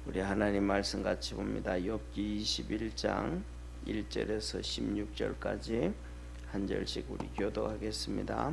우리 하나님 말씀 같이 봅니다. 욥기 21장 1절에서 16절까지 한 절씩 우리 교도하겠습니다.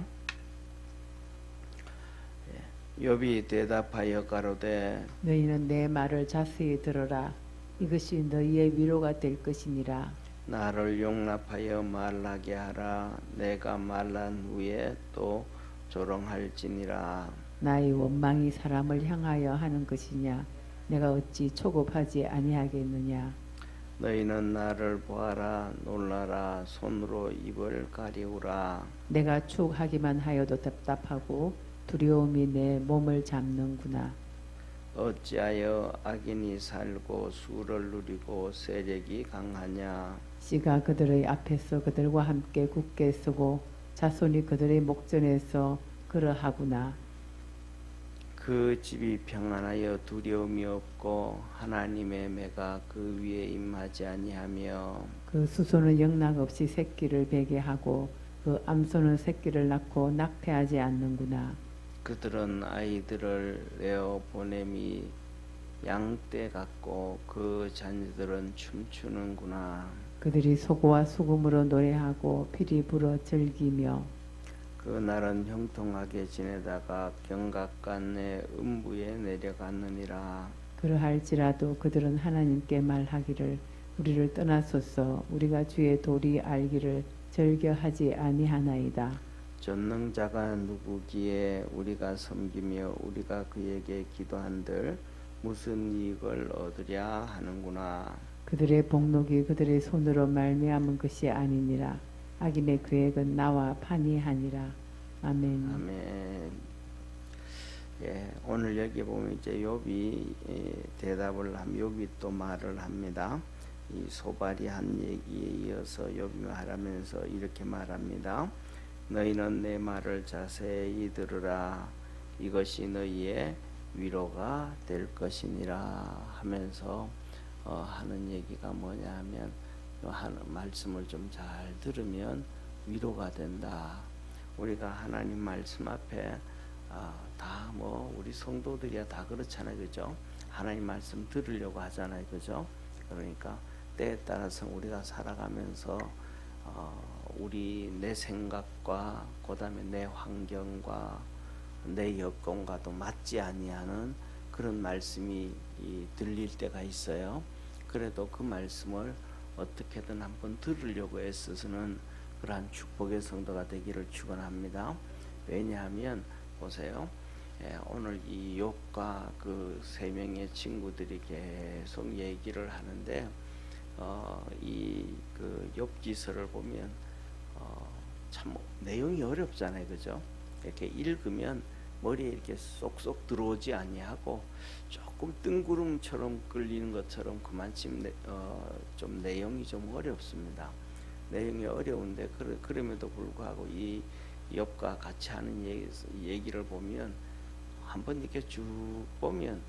욥이 대답하여 가로되 너희는 내 말을 자세히 들어라. 이것이 너희의 위로가 될 것이니라. 나를 용납하여 말하게 하라. 내가 말한 후에 또 조롱할지니라. 나의 원망이 사람을 향하여 하는 것이냐? 내가 어찌 초급하지 아니하겠느냐? 너희는 나를 보아라. 놀라라. 손으로 입을 가리우라. 내가 축하기만 하여도 답답하고 두려움이 내 몸을 잡는구나. 어찌하여 악인이 살고 수를 누리고 세력이 강하냐? 씨가 그들의 앞에서 그들과 함께 굳게 서고 자손이 그들의 목전에서 그러하구나. 그 집이 평안하여 두려움이 없고 하나님의 매가 그 위에 임하지 아니하며 그 수소는 영락없이 새끼를 베게 하고 그 암소는 새끼를 낳고 낙태하지 않는구나. 그들은 아이들을 내어 보냄이 양떼 같고 그 자녀들은 춤추는구나. 그들이 소고와 수금으로 노래하고 피리 불어 즐기며 그 날은 형통하게 지내다가 경각간의 음부에 내려갔느니라. 그러할지라도 그들은 하나님께 말하기를 우리를 떠나소서. 우리가 주의 도리 알기를 즐겨하지 아니하나이다. 전능자가 누구기에 우리가 섬기며 우리가 그에게 기도한들 무슨 이익을 얻으랴 하는구나. 그들의 복록이 그들의 손으로 말미암은 것이 아니니라. 악인의 계획은 나와 판이하니라. 아멘. 아멘. 오늘 여기 보면 이제 욥이 대답을 하면 욥이 또 말을 합니다. 이 소발이 한 얘기에 이어서 욥이 말하면서 이렇게 말합니다. 너희는 내 말을 자세히 들으라. 이것이 너희의 위로가 될 것이니라 하면서 하는 얘기가 뭐냐 하면 하는 말씀을 좀 잘 들으면 위로가 된다. 우리가 하나님 말씀 앞에 다 뭐 우리 성도들이야 다 그렇잖아요, 그죠? 하나님 말씀 들으려고 하잖아요, 그죠? 그러니까 때에 따라서 우리가 살아가면서 우리 내 생각과 그다음에 내 환경과 내 여건과도 맞지 아니하는 그런 말씀이 들릴 때가 있어요. 그래도 그 말씀을 어떻게든 한번 들으려고 애써서는 그러한 축복의 성도가 되기를 축원합니다. 왜냐하면 보세요. 오늘 이 욥과 그 세 명의 친구들이 계속 얘기를 하는데 이 그 욥기서를 보면 참 내용이 어렵잖아요, 그죠? 이렇게 읽으면 머리에 이렇게 쏙쏙 들어오지 아니하고 조금 뜬구름처럼 끌리는 것처럼 그만큼 좀 내용이 좀 어렵습니다. 내용이 어려운데 그럼에도 불구하고 이 욥과 같이 하는 얘기를 보면 한번 이렇게 쭉 보면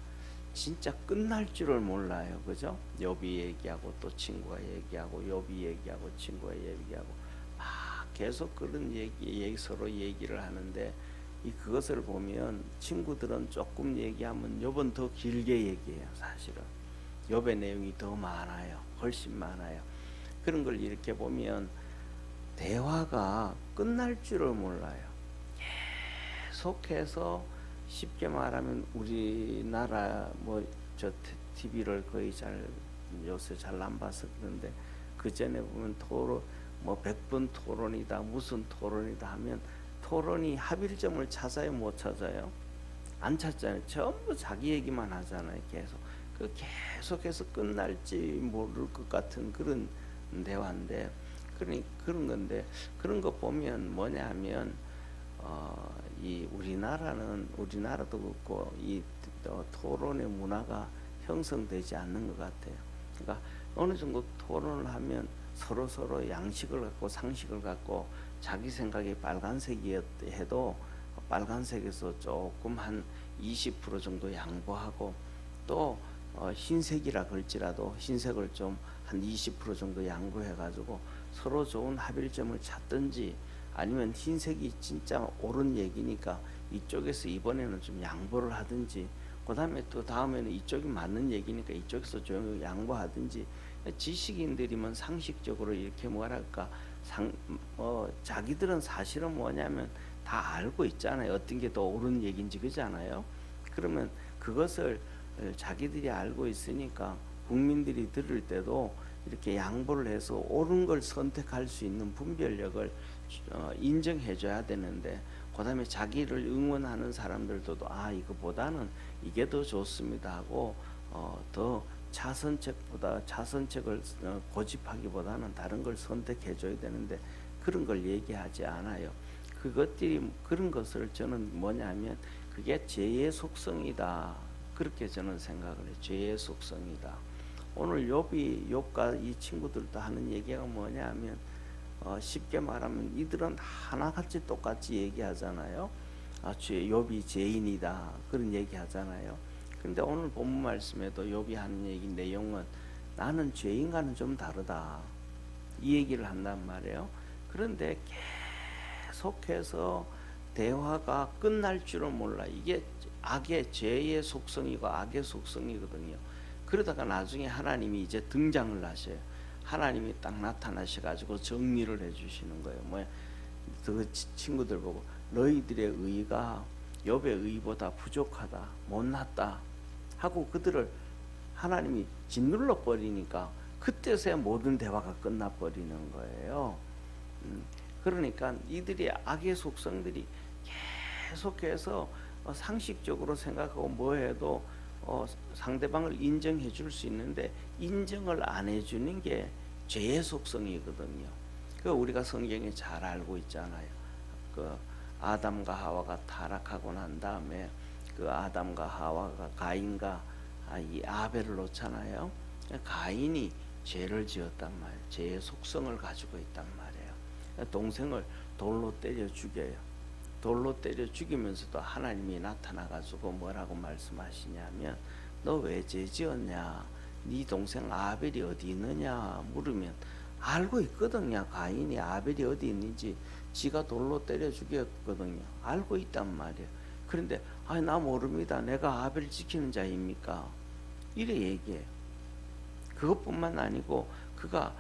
진짜 끝날 줄을 몰라요, 그죠? 욥이 얘기하고 또 친구가 얘기하고 욥이 얘기하고 친구가 얘기하고 막 계속 그런 얘기 서로 얘기를 하는데 그것을 보면 친구들은 조금 얘기하면 욥은 더 길게 얘기해요. 사실은 욥의 내용이 더 많아요. 훨씬 많아요. 그런 걸 이렇게 보면 대화가 끝날 줄을 몰라요. 계속해서 쉽게 말하면 우리나라 뭐 저 TV를 거의 요새 잘 안 봐서 그런데 그 전에 보면 토론 뭐 100번 토론이다 무슨 토론이다 하면 토론이 합일점을 찾아요, 못 찾아요? 안 찾잖아요. 전부 자기 얘기만 하잖아요. 계속해서 끝날지 모를 것 같은 그런 대화인데 그런 건데 그런 거 보면 뭐냐 하면 이 우리나라도 그렇고 이 토론의 문화가 형성되지 않는 것 같아요. 그러니까 어느 정도 토론을 하면 서로 양식을 갖고 상식을 갖고 자기 생각이 빨간색이어도 빨간색에서 조금 한 20% 정도 양보하고 또 흰색이라 그럴지라도 흰색을 좀 한 20% 정도 양보해 가지고 서로 좋은 합일점을 찾든지 아니면 흰색이 진짜 옳은 얘기니까 이쪽에서 이번에는 좀 양보를 하든지 그 다음에 또 다음에는 이쪽이 맞는 얘기니까 이쪽에서 조용히 양보하든지, 지식인들이면 상식적으로 이렇게 뭐랄까 자기들은 사실은 뭐냐면 다 알고 있잖아요. 어떤 게 더 옳은 얘기인지, 그잖아요. 그러면 그것을 자기들이 알고 있으니까 국민들이 들을 때도 이렇게 양보를 해서 옳은 걸 선택할 수 있는 분별력을 인정해 줘야 되는데, 그 다음에 자기를 응원하는 사람들도 이거보다는 이게 더 좋습니다 하고 더 차선책을 고집하기보다는 다른 걸 선택해 줘야 되는데, 그런 걸 얘기하지 않아요. 그런 것을 저는 뭐냐면 그게 죄의 속성이다, 그렇게 저는 생각을 해요. 죄의 속성이다. 오늘 욥과 이 친구들도 하는 얘기가 뭐냐면 쉽게 말하면 이들은 하나같이 똑같이 얘기하잖아요. 욥이 죄인이다, 그런 얘기하잖아요. 근데 오늘 본문 말씀에도 욥이 하는 얘기 내용은 나는 죄인과는 좀 다르다, 이 얘기를 한단 말이에요. 그런데 계속해서 대화가 끝날 줄은 몰라. 이게 죄의 속성이고 악의 속성이거든요. 그러다가 나중에 하나님이 이제 등장을 하셔요. 하나님이 딱 나타나셔가지고 정리를 해주시는 거예요. 그 친구들 보고 너희들의 의가 욥의 의보다 부족하다, 못났다 하고 그들을 하나님이 짓눌러 버리니까 그때서야 모든 대화가 끝나버리는 거예요. 그러니까 이들이 악의 속성들이 계속해서 상식적으로 생각하고 뭐해도 상대방을 인정해 줄 수 있는데 인정을 안 해주는 게 죄의 속성이거든요. 우리가 성경에 잘 알고 있잖아요. 아담과 하와가 타락하고 난 다음에 아담과 하와가 가인과 이 아벨을 놓잖아요. 가인이 죄를 지었단 말이에요. 죄의 속성을 가지고 있단 말이에요. 동생을 돌로 때려 죽여요. 돌로 때려 죽이면서도 하나님이 나타나가지고 뭐라고 말씀하시냐면 너 왜 죄 지었냐, 네 동생 아벨이 어디 있느냐 물으면 알고 있거든요. 가인이 아벨이 어디 있는지 지가 돌로 때려 죽였거든요. 알고 있단 말이에요. 그런데 나 모릅니다, 내가 아벨 지키는 자입니까, 이래 얘기해요. 그것뿐만 아니고 그가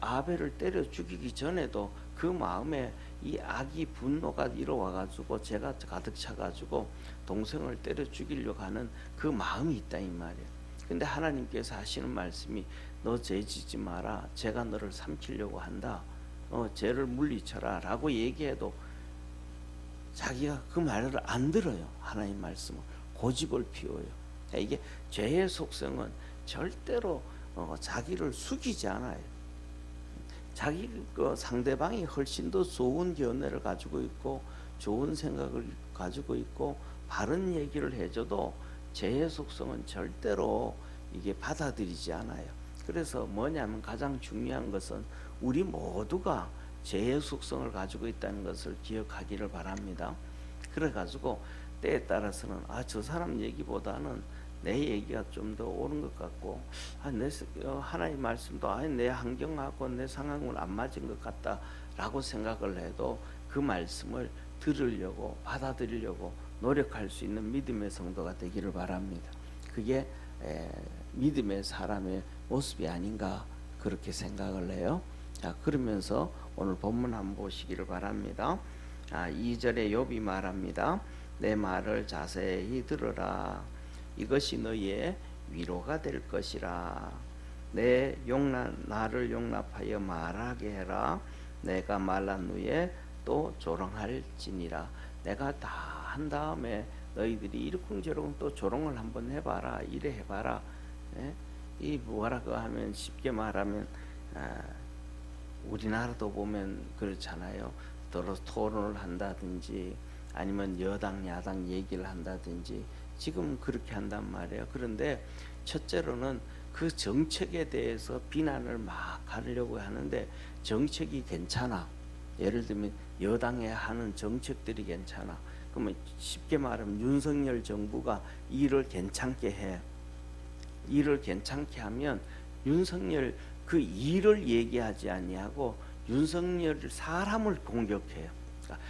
아벨을 때려 죽이기 전에도 그 마음에 이 악이 분노가 일어와가지고 죄가 가득 차가지고 동생을 때려 죽이려고 하는 그 마음이 있다 이 말이에요. 근데 하나님께서 하시는 말씀이 너 죄 짓지 마라, 죄가 너를 삼키려고 한다, 죄를 물리쳐라 라고 얘기해도 자기가 그 말을 안 들어요. 하나님 말씀을 고집을 피워요. 이게 죄의 속성은 절대로 자기를 숙이지 않아요. 자기 상대방이 훨씬 더 좋은 견해를 가지고 있고 좋은 생각을 가지고 있고 바른 얘기를 해줘도 죄의 속성은 절대로 이게 받아들이지 않아요. 그래서 뭐냐면 가장 중요한 것은 우리 모두가 죄의 속성을 가지고 있다는 것을 기억하기를 바랍니다. 그래가지고 때에 따라서는 저 사람 얘기보다는 내 얘기가 좀 더 옳은 것 같고 하나님 말씀도 내 환경하고 내 상황은 안 맞은 것 같다 라고 생각을 해도 그 말씀을 들으려고 받아들이려고 노력할 수 있는 믿음의 성도가 되기를 바랍니다. 그게 믿음의 사람의 모습이 아닌가 그렇게 생각을 해요. 자, 그러면서 오늘 본문 한번 보시기를 바랍니다. 2절에 욥이 말합니다. 내 말을 자세히 들으라. 이것이 너의 위로가 될 것이라. 나를 용납하여 말하게 해라. 내가 말한 후에 또 조롱할지니라. 내가 다 한 다음에 너희들이 이러쿵저러쿵 또 조롱을 한번 해봐라, 이래 해봐라. 이 뭐라고 하면 쉽게 말하면 우리나라도 보면 그렇잖아요. 서로 토론을 한다든지 아니면 여당 야당 얘기를 한다든지 지금 그렇게 한단 말이에요. 그런데 첫째로는 그 정책에 대해서 비난을 막 하려고 하는데 정책이 괜찮아. 예를 들면 여당에 하는 정책들이 괜찮아. 그러면 쉽게 말하면 윤석열 정부가 일을 괜찮게 해. 일을 괜찮게 하면 윤석열 그 일을 얘기하지 아니하고 윤석열 사람을 공격해요. 그러니까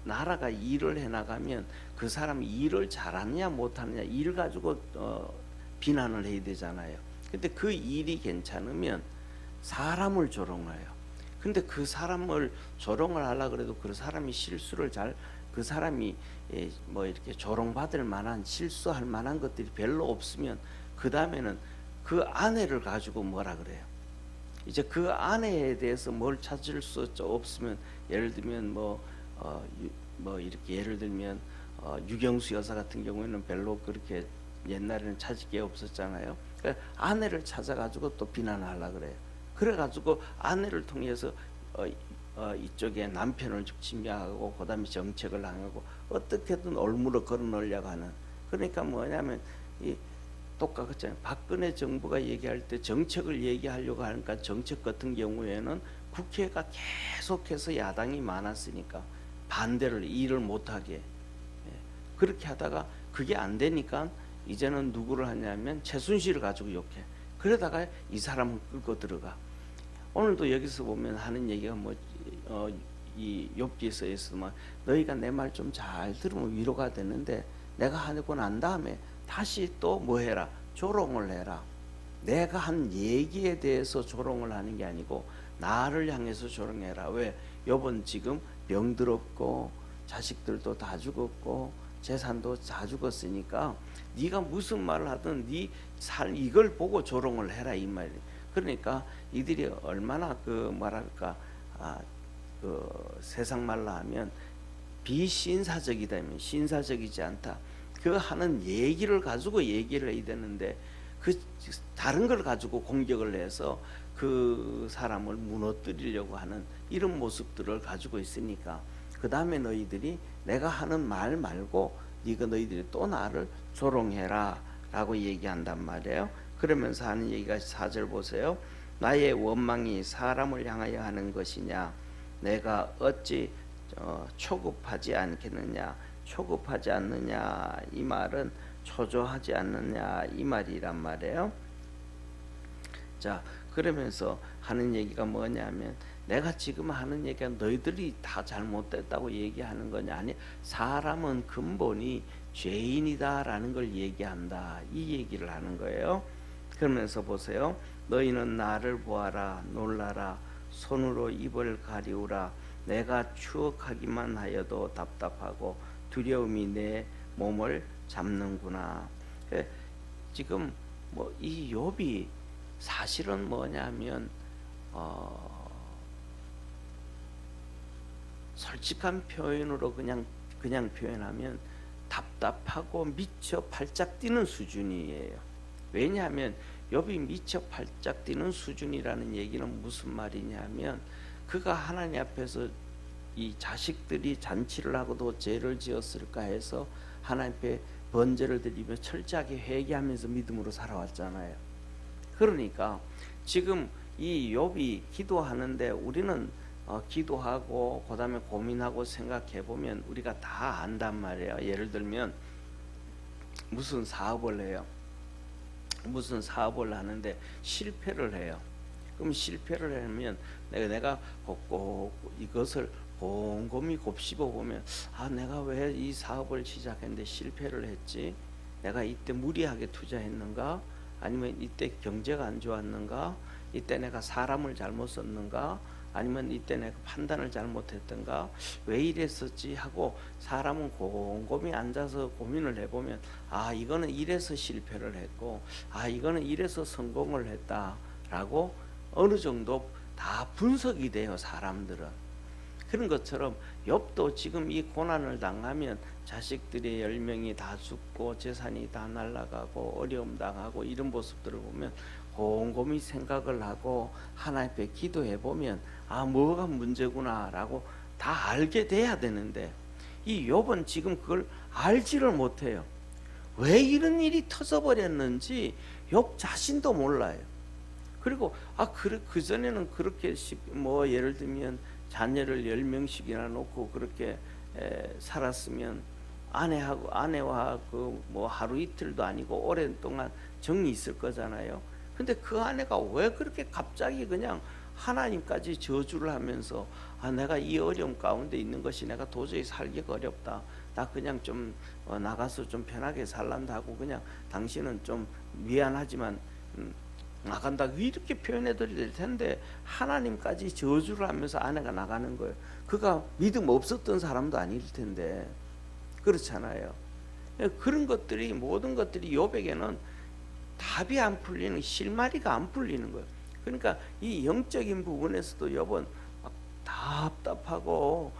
나라가 일을 해나가면 그 사람이 일을 잘하느냐 못하느냐 일 가지고 비난을 해야 되잖아요. 근데 그 일이 괜찮으면 사람을 조롱해요. 근데 그 사람을 조롱을 하려고 그래도 그 사람이 실수를 그 사람이 뭐 이렇게 조롱받을 만한 실수할 만한 것들이 별로 없으면 그 다음에는 그 아내를 가지고 뭐라 그래요. 이제 그 아내에 대해서 뭘 찾을 수 없으면 예를 들면 뭐 이렇게 예를 들면 유경수 여사 같은 경우에는 별로 그렇게 옛날에는 찾을 게 없었잖아요. 그러니까 아내를 찾아가지고 또 비난하려 그래요. 그래가지고 아내를 통해서 이쪽에 남편을 침략하고 그다음에 정책을 하고 어떻게든 올무로 걸어놓으려고 하는. 그러니까 뭐냐면 이 똑같잖아요. 박근혜 정부가 얘기할 때 정책을 얘기하려고 하니까 정책 같은 경우에는 국회가 계속해서 야당이 많았으니까 반대를 일을 못하게 그렇게 하다가 그게 안 되니까 이제는 누구를 하냐면 최순실을 가지고 욕해. 그러다가 이 사람은 끌고 들어가. 오늘도 여기서 보면 하는 얘기가 이 욥기서에서 너희가 내 말 좀 잘 들으면 위로가 되는데 내가 하고 난 다음에 다시 또 뭐 해라? 조롱을 해라. 내가 한 얘기에 대해서 조롱을 하는 게 아니고 나를 향해서 조롱해라. 왜? 욥은 지금 병들었고 자식들도 다 죽었고 재산도 다 죽었으니까 네가 무슨 말을 하든 네 살 이걸 보고 조롱을 해라 이 말이에요. 그러니까 이들이 얼마나 뭐랄까 그 세상 말로 하면 비신사적이다 하면 신사적이지 않다. 그 하는 얘기를 가지고 얘기를 해야 되는데 그 다른 걸 가지고 공격을 해서 그 사람을 무너뜨리려고 하는 이런 모습들을 가지고 있으니까 그 다음에 너희들이 내가 하는 말 말고 너희들이 또 나를 조롱해라 라고 얘기한단 말이에요. 그러면서 하는 얘기가 4절 보세요. 나의 원망이 사람을 향하여 하는 것이냐 내가 어찌 초급하지 않겠느냐. 초급하지 않느냐 이 말은 초조하지 않느냐 이 말이란 말이에요. 자, 그러면서 하는 얘기가 뭐냐면 내가 지금 하는 얘기가 너희들이 다 잘못됐다고 얘기하는 거냐. 아니, 사람은 근본이 죄인이다라는 걸 얘기한다 이 얘기를 하는 거예요. 그러면서 보세요. 너희는 나를 보아라 놀라라 손으로 입을 가리우라 내가 추억하기만 하여도 답답하고 두려움이 내 몸을 잡는구나. 지금 이 욥이 사실은 뭐냐면 솔직한 표현으로 그냥 표현하면 답답하고 미쳐 팔짝 뛰는 수준이에요. 왜냐하면 욥이 미쳐 팔짝 뛰는 수준이라는 얘기는 무슨 말이냐면 그가 하나님 앞에서 이 자식들이 잔치를 하고도 죄를 지었을까 해서 하나님 앞에 번제를 드리며 철저하게 회개하면서 믿음으로 살아왔잖아요. 그러니까 지금 이 욥이 기도하는데 우리는 기도하고 그 다음에 고민하고 생각해 보면 우리가 다 안단 말이에요. 예를 들면 무슨 사업을 해요. 무슨 사업을 하는데 실패를 해요. 그럼 실패를 하면 내가 꼭 이것을 곰곰이 곱씹어 보면 내가 왜 이 사업을 시작했는데 실패를 했지? 내가 이때 무리하게 투자했는가? 아니면 이때 경제가 안 좋았는가? 이때 내가 사람을 잘못 썼는가? 아니면 이때 내가 판단을 잘못했던가? 왜 이랬었지? 하고 사람은 곰곰이 앉아서 고민을 해보면 이거는 이래서 실패를 했고 이거는 이래서 성공을 했다라고 어느 정도 다 분석이 돼요. 사람들은. 그런 것처럼 욥도 지금 이 고난을 당하면 자식들이 10명이 다 죽고 재산이 다 날아가고 어려움 당하고 이런 모습들을 보면 곰곰이 생각을 하고 하나님 앞에 기도해 보면 뭐가 문제구나 라고 다 알게 돼야 되는데 이 욥은 지금 그걸 알지를 못해요. 왜 이런 일이 터져버렸는지 욥 자신도 몰라요. 그리고 그전에는 그렇게 예를 들면 자녀를 10명씩이나 놓고 그렇게 살았으면 아내와 하루 이틀도 아니고 오랜 동안 정이 있을 거잖아요. 근데 그 아내가 왜 그렇게 갑자기 그냥 하나님까지 저주를 하면서 내가 이 어려움 가운데 있는 것이 내가 도저히 살기가 어렵다. 나 그냥 좀 나가서 좀 편하게 살란다 하고 그냥 당신은 좀 미안하지만 나간다 이렇게 표현해 드려야 될 텐데 하나님까지 저주를 하면서 아내가 나가는 거예요. 그가 믿음 없었던 사람도 아닐 텐데 그렇잖아요. 그런 것들이 모든 것들이 욥에게는 답이 안 풀리는 실마리가 안 풀리는 거예요. 그러니까 이 영적인 부분에서도 욥은 막 답답하고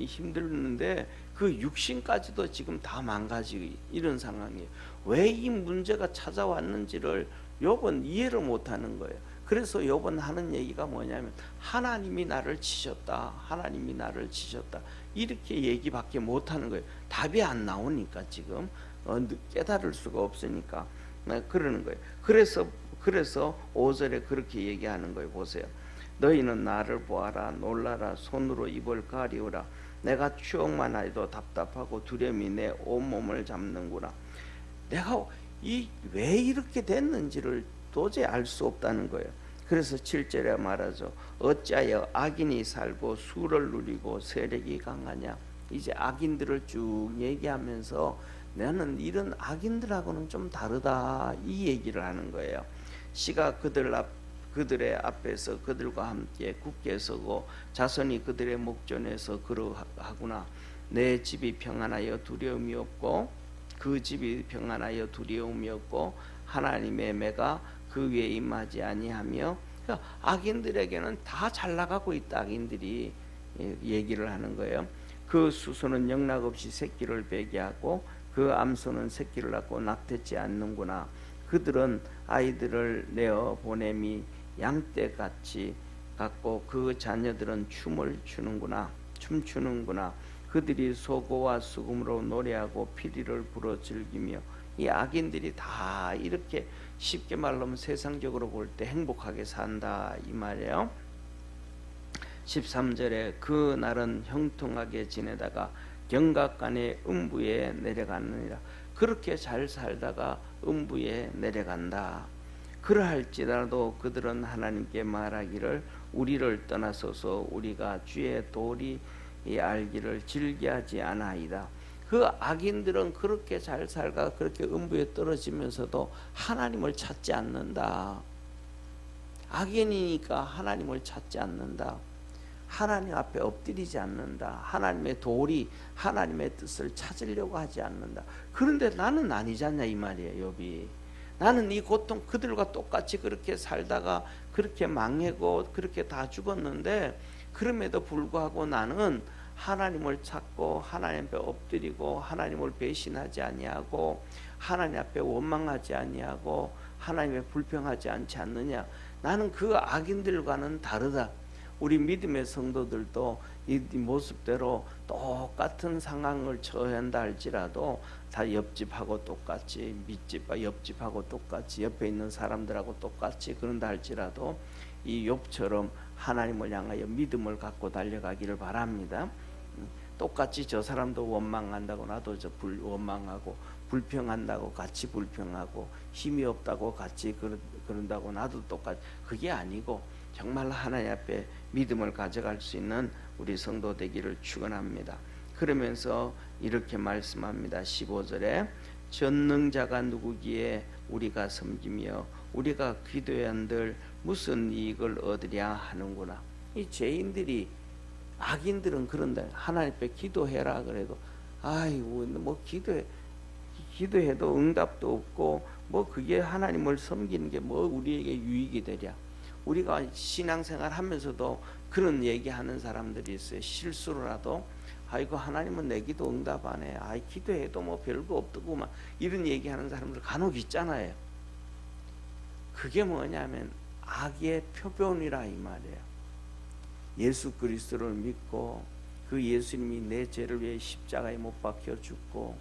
힘들었는데 그 육신까지도 지금 다 망가지고 이런 상황이에요. 왜 이 문제가 찾아왔는지를 욥은 이해를 못하는 거예요. 그래서 욥은 하는 얘기가 뭐냐면 하나님이 나를 치셨다. 하나님이 나를 치셨다. 이렇게 얘기밖에 못하는 거예요. 답이 안 나오니까 지금 깨달을 수가 없으니까 그러는 거예요. 그래서 5절에 그렇게 얘기하는 거예요. 보세요. 너희는 나를 보아라. 놀라라. 손으로 입을 가리우라. 내가 추억만 해도 답답하고 두려움이 내 온몸을 잡는구나. 내가 왜 이렇게 됐는지를 도저히 알 수 없다는 거예요. 그래서 7절에 말하죠. 어찌하여 악인이 살고 수를 누리고 세력이 강하냐. 이제 악인들을 쭉 얘기하면서 나는 이런 악인들하고는 좀 다르다 이 얘기를 하는 거예요. 씨가 그들의 앞에서 그들과 함께 굳게 서고 자손이 그들의 목전에서 그러하구나. 내 집이 평안하여 두려움이 없고 그 집이 평안하여 두려움이 없고 하나님의 매가 그 위에 임하지 아니하며. 그러니까 악인들에게는 다 잘 나가고 있다. 악인들이 얘기를 하는 거예요. 그 수소는 영락없이 새끼를 베게 하고 그 암소는 새끼를 낳고 낙태치 않는구나. 그들은 아이들을 내어 보냄이 양떼같이 같고 그 자녀들은 춤추는구나. 그들이 소고와 수금으로 노래하고 피리를 불어 즐기며. 이 악인들이 다 이렇게 쉽게 말하면 세상적으로 볼 때 행복하게 산다 이 말이에요. 13절에 그 날은 형통하게 지내다가 경각간에 음부에 내려가느니라. 그렇게 잘 살다가 음부에 내려간다. 그러할지라도 그들은 하나님께 말하기를 우리를 떠나소서 우리가 주의 도리 알기를 즐겨하지 아나이다. 그 악인들은 그렇게 잘 살다가 그렇게 음부에 떨어지면서도 하나님을 찾지 않는다. 악인이니까 하나님을 찾지 않는다. 하나님 앞에 엎드리지 않는다. 하나님의 도리, 하나님의 뜻을 찾으려고 하지 않는다. 그런데 나는 아니지 않냐 이 말이에요. 욥이. 나는 이 고통 그들과 똑같이 그렇게 살다가 그렇게 망하고 그렇게 다 죽었는데 그럼에도 불구하고 나는 하나님을 찾고 하나님 앞에 엎드리고 하나님을 배신하지 아니하고 하나님 앞에 원망하지 아니하고 하나님에 불평하지 않지 않느냐. 나는 그 악인들과는 다르다. 우리 믿음의 성도들도 이 모습대로 똑같은 상황을 처한다 할지라도 다 옆집하고 똑같이 밑집과 옆집하고 똑같이 옆에 있는 사람들하고 똑같이 그런다 할지라도 이 욥처럼 하나님을 향하여 믿음을 갖고 달려가기를 바랍니다. 똑같이 저 사람도 원망한다고 나도 원망하고 불평한다고 같이 불평하고 힘이 없다고 같이 그런다고 나도 똑같이 그게 아니고 정말 하나님 앞에 믿음을 가져갈 수 있는 우리 성도 되기를 축원합니다. 그러면서 이렇게 말씀합니다. 15절에 전능자가 누구기에 우리가 섬기며 우리가 기도해야 한들 무슨 이익을 얻으랴 하는구나. 이 죄인들이 악인들은 그런데 하나님 앞에 기도해라 그래도 아이고 뭐 기도해도 응답도 없고 뭐 그게 하나님을 섬기는 게 뭐 우리에게 유익이 되랴. 우리가 신앙생활 하면서도 그런 얘기하는 사람들이 있어요. 실수로라도 아이고 하나님은 내 기도 응답 안 해. 아이 기도해도 뭐 별거 없더구만 이런 얘기하는 사람들 간혹 있잖아요. 그게 뭐냐면 악의 표본이라 이 말이에요. 예수 그리스도를 믿고 그 예수님이 내 죄를 위해 십자가에 못 박혀 죽고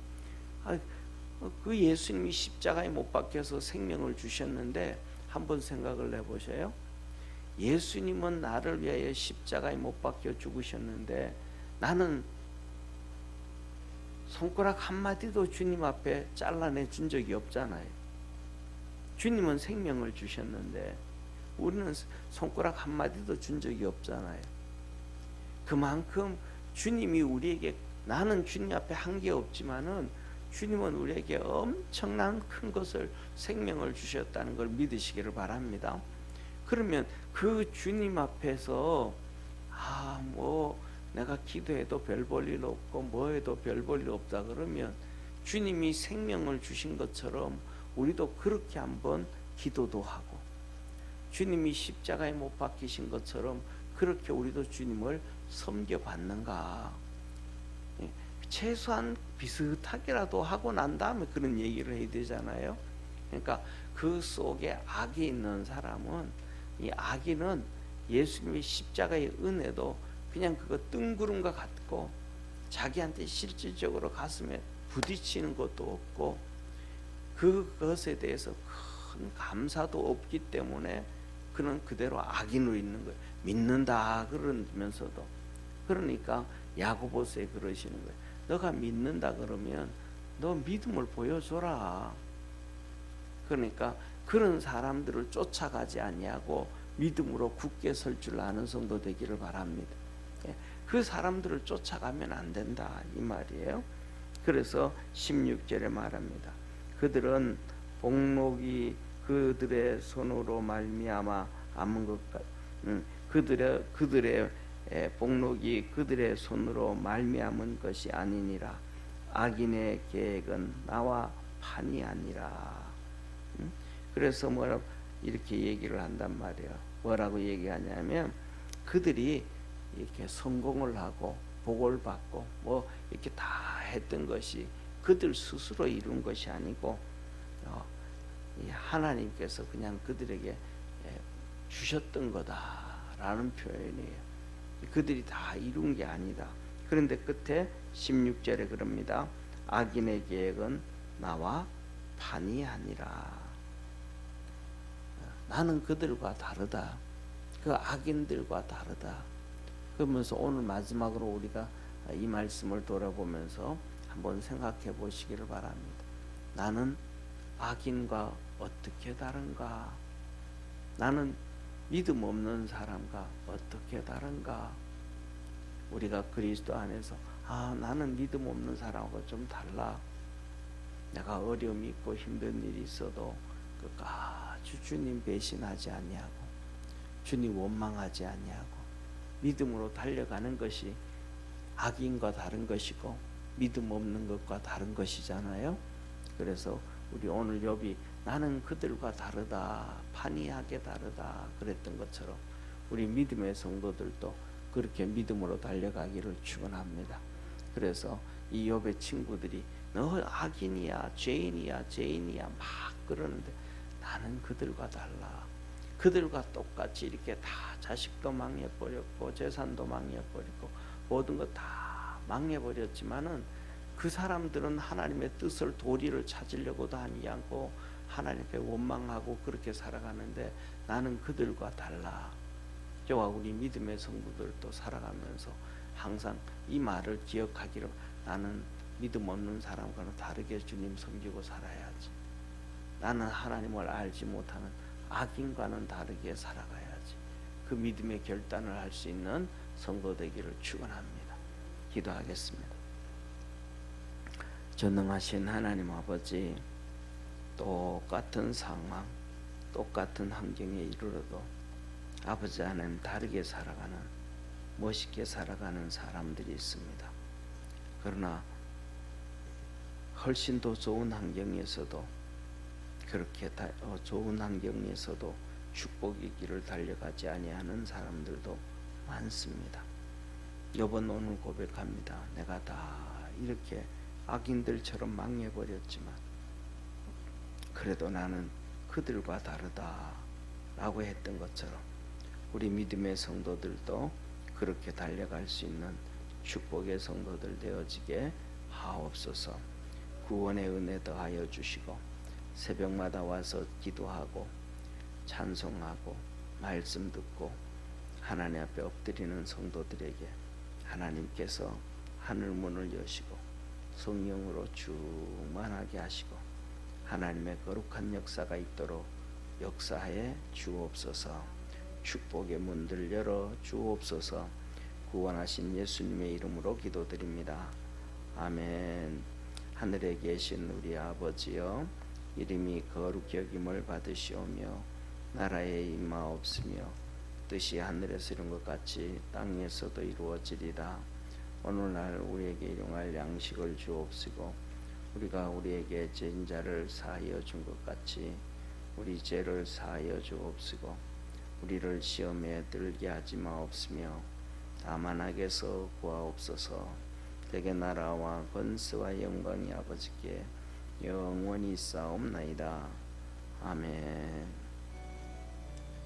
그 예수님이 십자가에 못 박혀서 생명을 주셨는데 한번 생각을 해보세요. 예수님은 나를 위하여 십자가에 못 박혀 죽으셨는데 나는 손가락 한마디도 주님 앞에 잘라내 준 적이 없잖아요. 주님은 생명을 주셨는데 우리는 손가락 한마디도 준 적이 없잖아요. 그만큼 주님이 우리에게, 나는 주님 앞에 한 게 없지만은 주님은 우리에게 엄청난 큰 것을, 생명을 주셨다는 걸 믿으시기를 바랍니다. 그러면 그 주님 앞에서 뭐 내가 기도해도 별 볼 일 없고 뭐 해도 별 볼 일 없다 그러면, 주님이 생명을 주신 것처럼 우리도 그렇게 한번 기도도 하고, 주님이 십자가에 못 박히신 것처럼 그렇게 우리도 주님을 섬겨봤는가. 최소한 비슷하게라도 하고 난 다음에 그런 얘기를 해야 되잖아요. 그러니까 그 속에 악이 있는 사람은, 이 악인은 예수님의 십자가의 은혜도 그냥 그거 뜬구름과 같고, 자기한테 실질적으로 가슴에 부딪히는 것도 없고, 그것에 대해서 큰 감사도 없기 때문에 그는 그대로 악인으로 있는 거예요. 믿는다 그러면서도. 그러니까 야고보서에 그러시는 거예요. 너가 믿는다 그러면 너 믿음을 보여줘라. 그러니까 그런 사람들을 쫓아가지 아니하고 믿음으로 굳게 설 줄 아는 성도 되기를 바랍니다. 그 사람들을 쫓아가면 안 된다 이 말이에요. 그래서 16절에 말합니다. 그들은 복록이 그들의 손으로 말미암아 아문 것과 그들의 복록이 그들의 손으로 말미암은 것이 아니니라. 악인의 계획은 나와 판이 아니라. 그래서 뭐라고 이렇게 얘기를 한단 말이에요. 뭐라고 얘기하냐면, 그들이 이렇게 성공을 하고 복을 받고 뭐 이렇게 다 했던 것이 그들 스스로 이룬 것이 아니고 하나님께서 그냥 그들에게 주셨던 거다라는 표현이에요. 그들이 다 이룬 게 아니다. 그런데 끝에 16절에 그럽니다. 악인의 계획은 나와 판이 아니라. 나는 그들과 다르다. 그 악인들과 다르다. 그러면서 오늘 마지막으로 우리가 이 말씀을 돌아보면서 한번 생각해 보시기를 바랍니다. 나는 악인과 어떻게 다른가? 나는 믿음 없는 사람과 어떻게 다른가? 우리가 그리스도 안에서 나는 믿음 없는 사람하고 좀 달라. 내가 어려움이 있고 힘든 일이 있어도 끝까지 주님 배신하지 아니하고 주님 원망하지 아니하고 믿음으로 달려가는 것이 악인과 다른 것이고 믿음 없는 것과 다른 것이잖아요. 그래서 우리 오늘 욥이 나는 그들과 다르다, 판이하게 다르다 그랬던 것처럼 우리 믿음의 성도들도 그렇게 믿음으로 달려가기를 축원합니다. 그래서 이 욥의 친구들이 너 악인이야, 죄인이야 막 그러는데 나는 그들과 달라. 그들과 똑같이 이렇게 다 자식도 망해버렸고 재산도 망해버리고 모든 것 다 망해버렸지만은 그 사람들은 하나님의 뜻을 도리를 찾으려고도 하지 않고 하나님께 원망하고 그렇게 살아가는데 나는 그들과 달라. 저와 우리 믿음의 성도들도 살아가면서 항상 이 말을 기억하기로, 나는 믿음 없는 사람과는 다르게 주님 섬기고 살아야지. 나는 하나님을 알지 못하는 악인과는 다르게 살아가야지. 그 믿음의 결단을 할 수 있는 성도 되기를 축원합니다. 기도하겠습니다. 전능하신 하나님 아버지, 똑같은 상황, 똑같은 환경에 이르러도 아버지 하나님 다르게 살아가는, 멋있게 살아가는 사람들이 있습니다. 그러나 훨씬 더 좋은 환경에서도 그렇게 좋은 환경에서도 축복의 길을 달려가지 아니하는 사람들도 많습니다. 여번 오늘 고백합니다. 내가 다 이렇게 악인들처럼 망해버렸지만 그래도 나는 그들과 다르다 라고 했던 것처럼 우리 믿음의 성도들도 그렇게 달려갈 수 있는 축복의 성도들 되어지게 하옵소서. 구원의 은혜 더하여 주시고 새벽마다 와서 기도하고 찬송하고 말씀 듣고 하나님 앞에 엎드리는 성도들에게 하나님께서 하늘문을 여시고 성령으로 충만하게 하시고 하나님의 거룩한 역사가 있도록 역사해 주옵소서. 축복의 문들 열어 주옵소서. 구원하신 예수님의 이름으로 기도드립니다. 아멘. 하늘에 계신 우리 아버지여, 이름이 거룩히 여김을 받으시오며 나라에 임하옵시며 뜻이 하늘에서 이룬 것 같이 땅에서도 이루어지리다. 오늘날 우리에게 일용할 양식을 주옵시고 우리가 우리에게 죄인 자를 사하여 준 것 같이 우리 죄를 사하여 주옵시고 우리를 시험에 들게 하지 마옵시며 다만 악에서 구하옵소서. 대개 나라와 권세와 영광이 아버지께 영원히 있사옵나이다. 아멘.